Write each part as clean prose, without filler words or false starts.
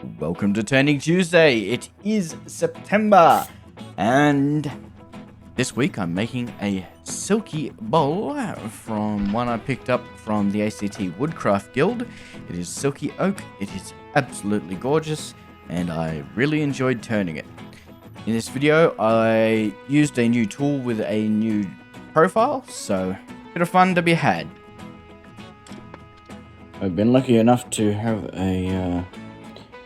Welcome to Turning Tuesday. It is September, and this week I'm making a silky bowl from one I picked up from the ACT Woodcraft Guild. It is Silky Oak. It is absolutely gorgeous, and I really enjoyed turning it. In this video, I used a new tool with a new profile, so a bit of fun to be had. I've been lucky enough to have a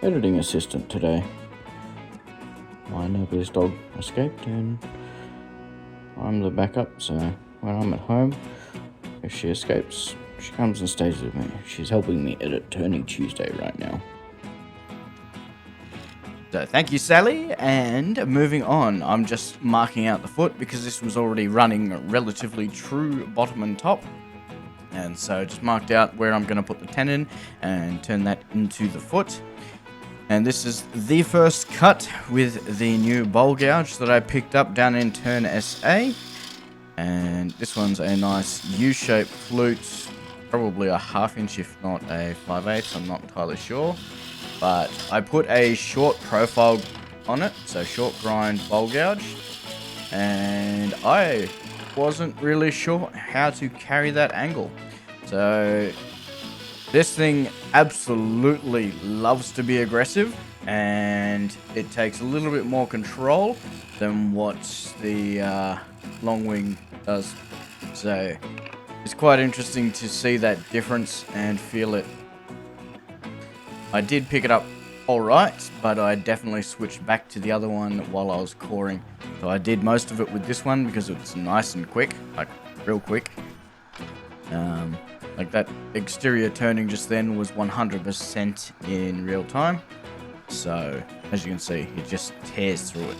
editing assistant today. My neighbour's dog escaped and I'm the backup, so when I'm at home, if she escapes, she comes and stays with me. She's helping me edit Turning Tuesday right now. So thank you, Sally, and moving on, I'm just marking out the foot because this was already running relatively true bottom and top. And so just marked out where I'm going to put the tenon and turn that into the foot. And this is the first cut with the new bowl gouge that I picked up down in Turn SA. And this one's a nice U-shaped flute, probably a 1/2 inch if not a 5/8, I'm not entirely sure. But I put a short profile on it, so short grind bowl gouge. And I wasn't really sure how to carry that angle. So this thing absolutely loves to be aggressive, and it takes a little bit more control than what the long wing does. So it's quite interesting to see that difference and feel it. I did pick it up alright, but I definitely switched back to the other one while I was coring. So I did most of it with this one because it's nice and quick, like real quick. Like that exterior turning just then was 100% in real time. So as you can see, it just tears through it.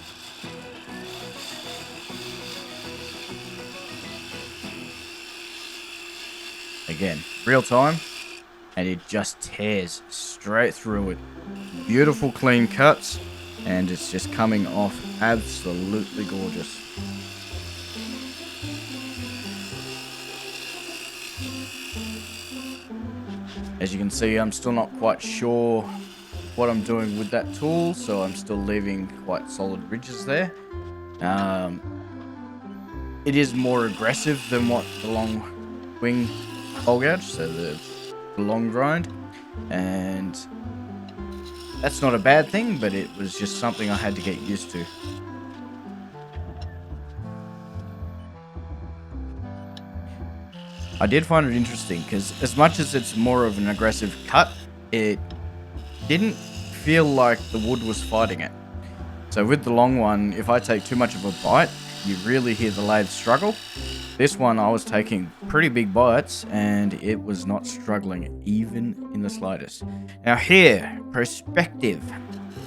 Again, real time, and it just tears straight through it. Beautiful clean cuts, and it's just coming off absolutely gorgeous. As you can see, I'm still not quite sure what I'm doing with that tool, so I'm still leaving quite solid ridges there. It is more aggressive than what the long wing bowl gouge, so the long grind, and that's not a bad thing, but it was just something I had to get used to. I did find it interesting because as much as it's more of an aggressive cut, it didn't feel like the wood was fighting it. So with the long one, if I take too much of a bite, you really hear the lathe struggle. This one, I was taking pretty big bites and it was not struggling even in the slightest. Now here, perspective.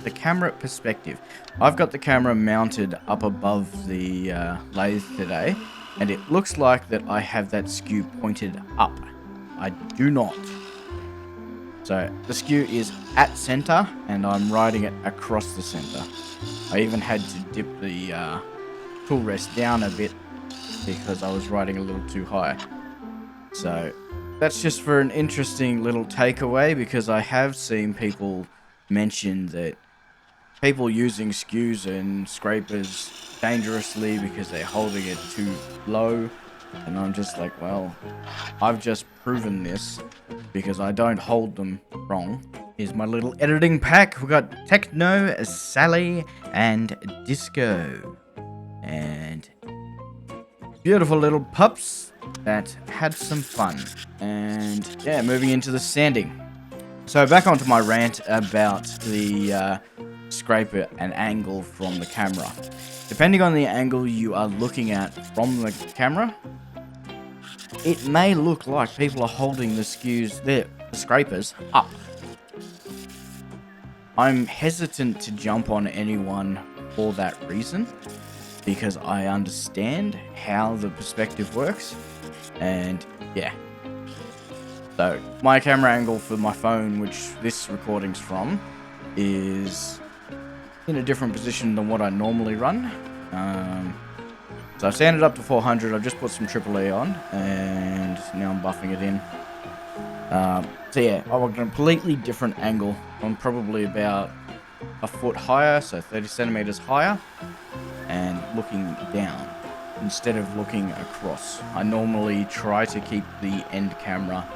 The camera perspective. I've got the camera mounted up above the lathe today, and it looks like that I have that skew pointed up. I do not. So the skew is at center and I'm riding it across the center. I even had to dip the tool rest down a bit because I was riding a little too high. So that's just for an interesting little takeaway, because I have seen people mention that people using skews and scrapers dangerously because they're holding it too low, and I'm just like, well, I've just proven this because I don't hold them wrong. Here's my little editing pack. We've got Techno, Sally, and Disco, and beautiful little pups that had some fun. And yeah, moving into the sanding. So back onto my rant about the scraper and angle from the camera. Depending on the angle you are looking at from the camera, it may look like people are holding the scrapers up. I'm hesitant to jump on anyone for that reason, because I understand how the perspective works, and yeah. So my camera angle for my phone, which this recording's from, is in a different position than what I normally run. So I've sanded up to 400. I've just put some AAA on, and now I'm buffing it in. So yeah, I want a completely different angle. I'm probably about a foot higher, so 30 centimeters higher, and looking down instead of looking across. I normally try to keep the end camera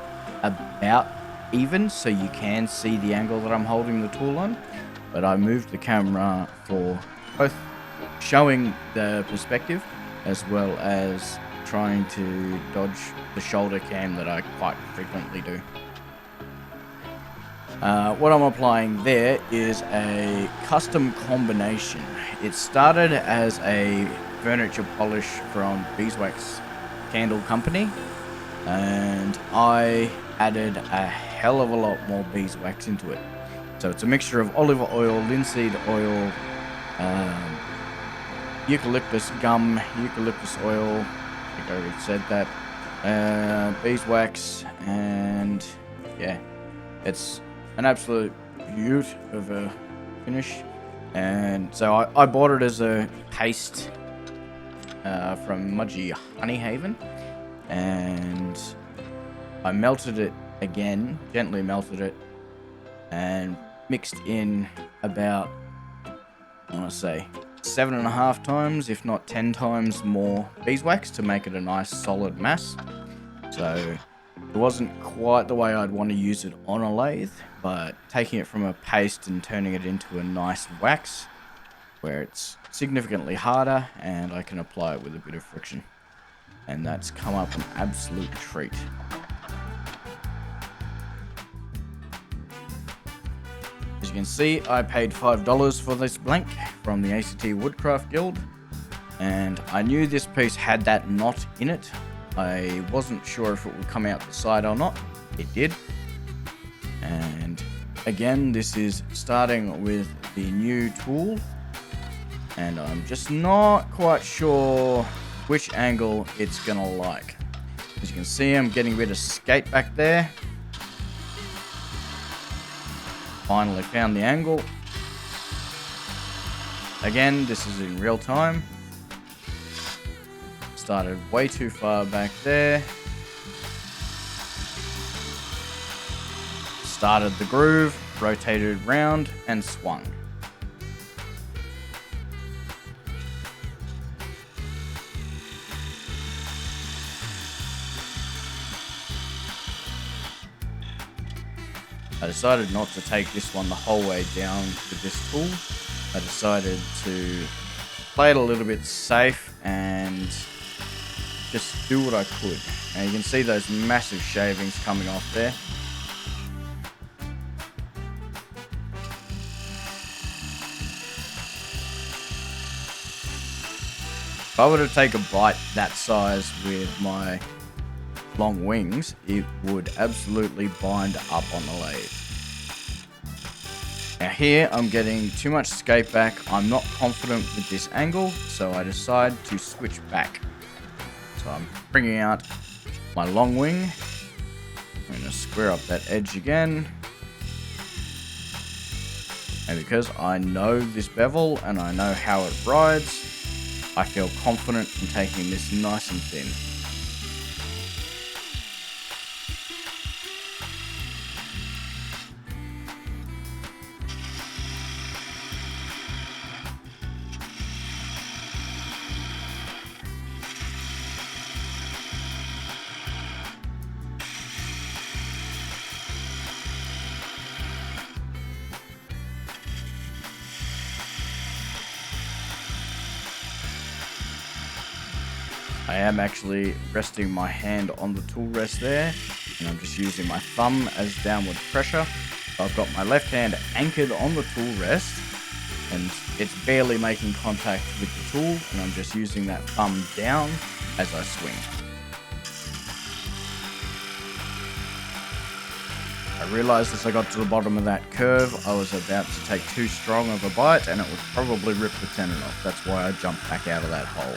about even so you can see the angle that I'm holding the tool on, but I moved the camera for both showing the perspective as well as trying to dodge the shoulder cam that I quite frequently do. What I'm applying there is a custom combination. It started as a furniture polish from beeswax candle company, and I added a hell of a lot more beeswax into it. So it's a mixture of olive oil, linseed oil, eucalyptus gum, eucalyptus oil, I think I already said that, beeswax, and yeah, it's an absolute beaut of a finish. And so I bought it as a paste from Mudgy Honey Haven, and I melted it again, gently melted it, and mixed in about, I want to say, 7.5 times, if not 10 times more beeswax to make it a nice solid mass. So it wasn't quite the way I'd want to use it on a lathe, but taking it from a paste and turning it into a nice wax where it's significantly harder and I can apply it with a bit of friction. And that's come up an absolute treat. As you can see, I paid $5 for this blank from the ACT Woodcraft Guild, and I knew this piece had that knot in it. I wasn't sure if it would come out the side or not. It did. And again, this is starting with the new tool, and I'm just not quite sure which angle it's gonna like. As you can see, I'm getting a bit of skate back there. Finally found the angle. Again, this is in real time. Started way too far back there. Started the groove, rotated round, and swung. I decided not to take this one the whole way down with this tool. I decided to play it a little bit safe and just do what I could. Now you can see those massive shavings coming off there. If I were to take a bite that size with my long wings, it would absolutely bind up on the lathe. Now here I'm getting too much skate back. I'm not confident with this angle, so I decide to switch back. So I'm bringing out my long wing. I'm going to square up that edge again. And because I know this bevel and I know how it rides, I feel confident in taking this nice and thin. I am actually resting my hand on the tool rest there, and I'm just using my thumb as downward pressure. So I've got my left hand anchored on the tool rest, and it's barely making contact with the tool, and I'm just using that thumb down as I swing. I realized as I got to the bottom of that curve, I was about to take too strong of a bite, and it would probably rip the tenon off. That's why I jumped back out of that hole.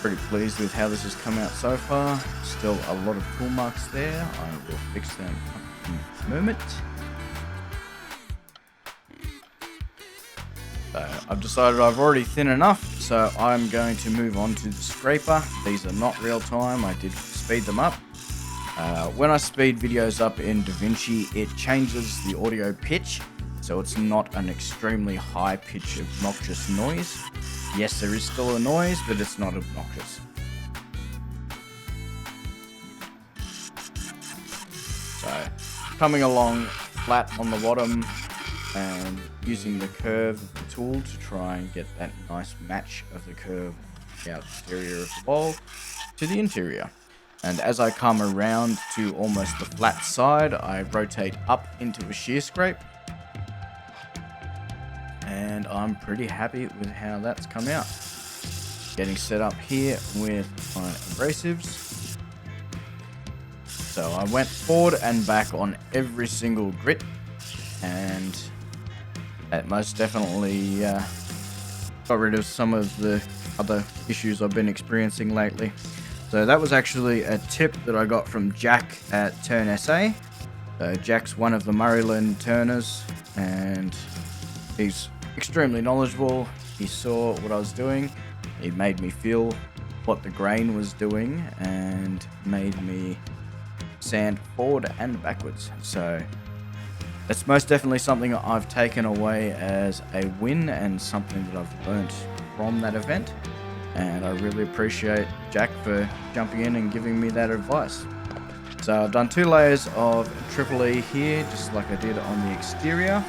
Pretty pleased with how this has come out so far. Still a lot of tool marks there. I will fix them in a moment. So I've decided I've already thin enough, so I'm going to move on to the scraper. These are not real time, I did speed them up. When I speed videos up in DaVinci, it changes the audio pitch, so it's not an extremely high pitch obnoxious noise. Yes, there is still a noise, but it's not obnoxious. So, coming along flat on the bottom and using the curve of the tool to try and get that nice match of the curve of the exterior of the bowl to the interior. And as I come around to almost the flat side, I rotate up into a shear scrape. And I'm pretty happy with how that's come out. Getting set up here with my abrasives. So I went forward and back on every single grit, and that most definitely got rid of some of the other issues I've been experiencing lately. So that was actually a tip that I got from Jack at Turn SA. Jack's one of the Maryland turners, and he's extremely knowledgeable. He saw what I was doing. He made me feel what the grain was doing and made me sand forward and backwards. So that's most definitely something I've taken away as a win and something that I've learnt from that event. And I really appreciate Jack for jumping in and giving me that advice. So I've done 2 layers of Triple E here, just like I did on the exterior.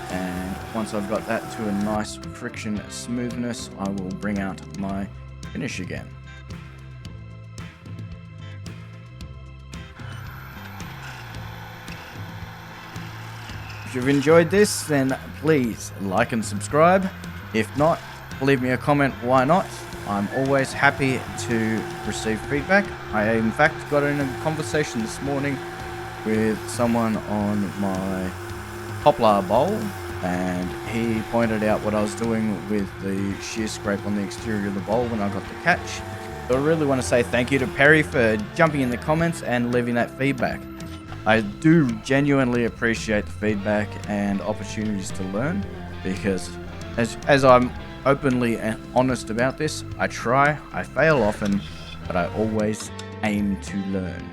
And once I've got that to a nice friction smoothness, I will bring out my finish again. If you've enjoyed this, then please like and subscribe. If not, leave me a comment, why not? I'm always happy to receive feedback. I in fact got in a conversation this morning with someone on my poplar bowl, and he pointed out what I was doing with the shear scrape on the exterior of the bowl when I got the catch. So I really want to say thank you to Perry for jumping in the comments and leaving that feedback. I do genuinely appreciate the feedback and opportunities to learn, because as I'm openly and honest about this, I fail often, but I always aim to learn.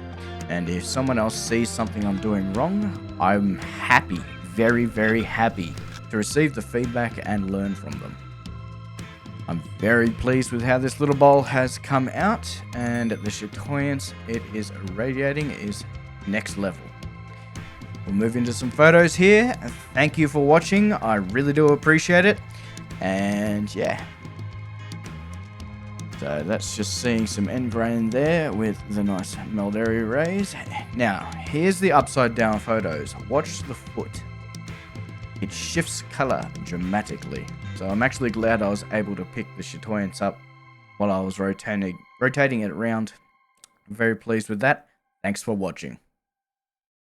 And if someone else sees something I'm doing wrong, I'm happy, very, very happy to receive the feedback and learn from them. I'm very pleased with how this little bowl has come out, and the chatoyance it is radiating is next level. We'll move into some photos here. Thank you for watching, I really do appreciate it. And yeah, so that's just seeing some end grain there with the nice Mulberry rays. Now, here's the upside down photos. Watch the foot. It shifts color dramatically. So I'm actually glad I was able to pick the chatoyance up while I was rotating it around. I'm very pleased with that. Thanks for watching.